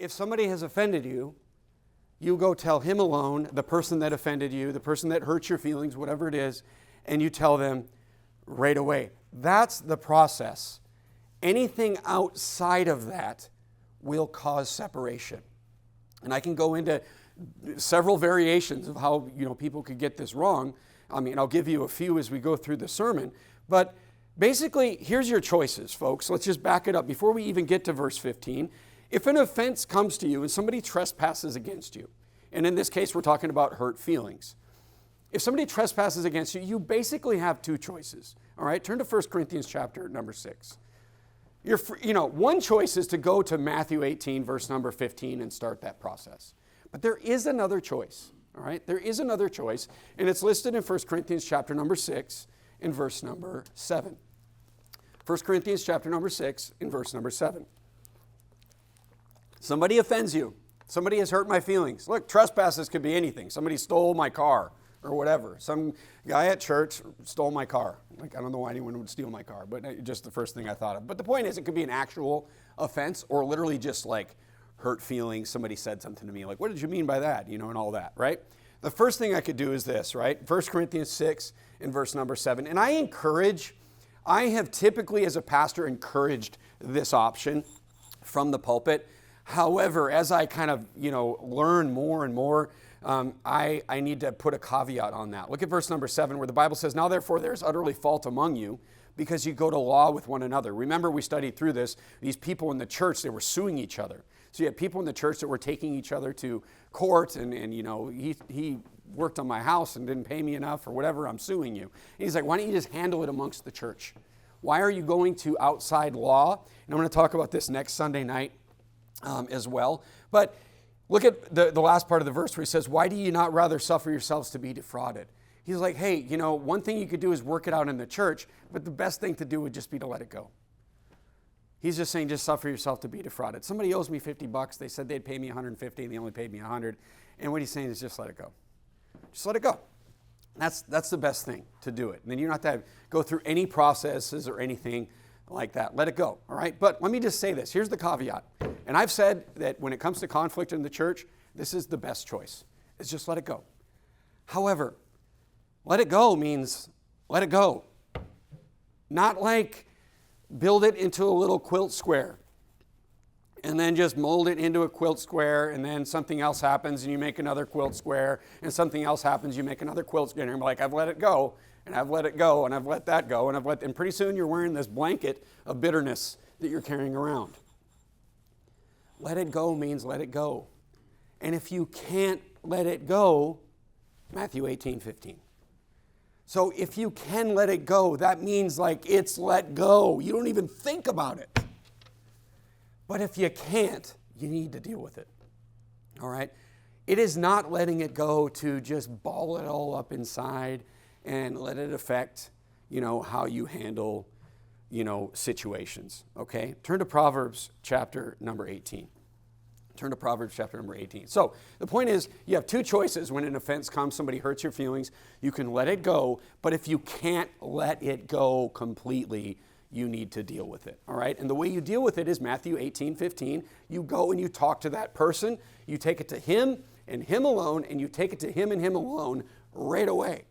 if somebody has offended you, you go tell him alone, the person that offended you, the person that hurts your feelings, whatever it is, and you tell them right away. That's the process. Anything outside of that will cause separation. And I can go into several variations of how people could get this wrong. I mean, I'll give you a few as we go through the sermon. But basically, here's your choices, folks. Let's just back it up. Before we even get to verse 15, if an offense comes to you and somebody trespasses against you, and in this case, we're talking about hurt feelings. If somebody trespasses against you, you basically have two choices. All right, turn to 1 Corinthians chapter number 6. One choice is to go to Matthew 18, verse number 15, and start that process. But there is another choice. All right, there is another choice, and it's listed in 1 Corinthians chapter number 6, in verse number 7. 1 Corinthians chapter number 6, in verse number 7. Somebody offends you. Somebody has hurt my feelings. Look, trespasses could be anything. Somebody stole my car or whatever. Some guy at church stole my car. Like, I don't know why anyone would steal my car, but just the first thing I thought of. But the point is, it could be an actual offense or literally just like hurt feelings. Somebody said something to me like, what did you mean by that? And all that, right? The first thing I could do is this, right? 1 Corinthians 6 in verse number 7. And I have typically as a pastor encouraged this option from the pulpit. However, as I kind of, learn more and more, I need to put a caveat on that. Look at verse number 7 where the Bible says, now therefore there is utterly fault among you because you go to law with one another. Remember, we studied through this. These people in the church, they were suing each other. So you had people in the church that were taking each other to court and he worked on my house and didn't pay me enough or whatever, I'm suing you. And he's like, why don't you just handle it amongst the church? Why are you going to outside law? And I'm going to talk about this next Sunday night as well. But look at the last part of the verse where he says, why do you not rather suffer yourselves to be defrauded? He's like, hey, one thing you could do is work it out in the church, but the best thing to do would just be to let it go. He's just saying, just suffer yourself to be defrauded. Somebody owes me $50. They said they'd pay me $150 and they only paid me $100. And what he's saying is just let it go. Just let it go. That's the best thing to do it. And then you don't have to go through any processes or anything like that. Let it go, all right? But let me just say this. Here's the caveat. And I've said that when it comes to conflict in the church, this is the best choice. It's just let it go. However, let it go means let it go. Not like build it into a little quilt square and then just mold it into a quilt square and then something else happens and you make another quilt square and something else happens, you make another quilt square. And you're like, I've let it go and I've let it go and I've let that go and pretty soon you're wearing this blanket of bitterness that you're carrying around. Let it go means let it go. And if you can't let it go, Matthew 18:15. So if you can let it go, that means like it's let go. You don't even think about it. But if you can't, you need to deal with it. All right? It is not letting it go to just ball it all up inside and let it affect, how you handle, situations. Okay? Turn to Proverbs chapter number 18. Turn to Proverbs chapter number 18. So the point is, you have two choices when an offense comes, somebody hurts your feelings. You can let it go, but if you can't let it go completely, you need to deal with it, all right? And the way you deal with it is Matthew 18:15. You go and you talk to that person. You take it to him and him alone, and you take it to him and him alone right away.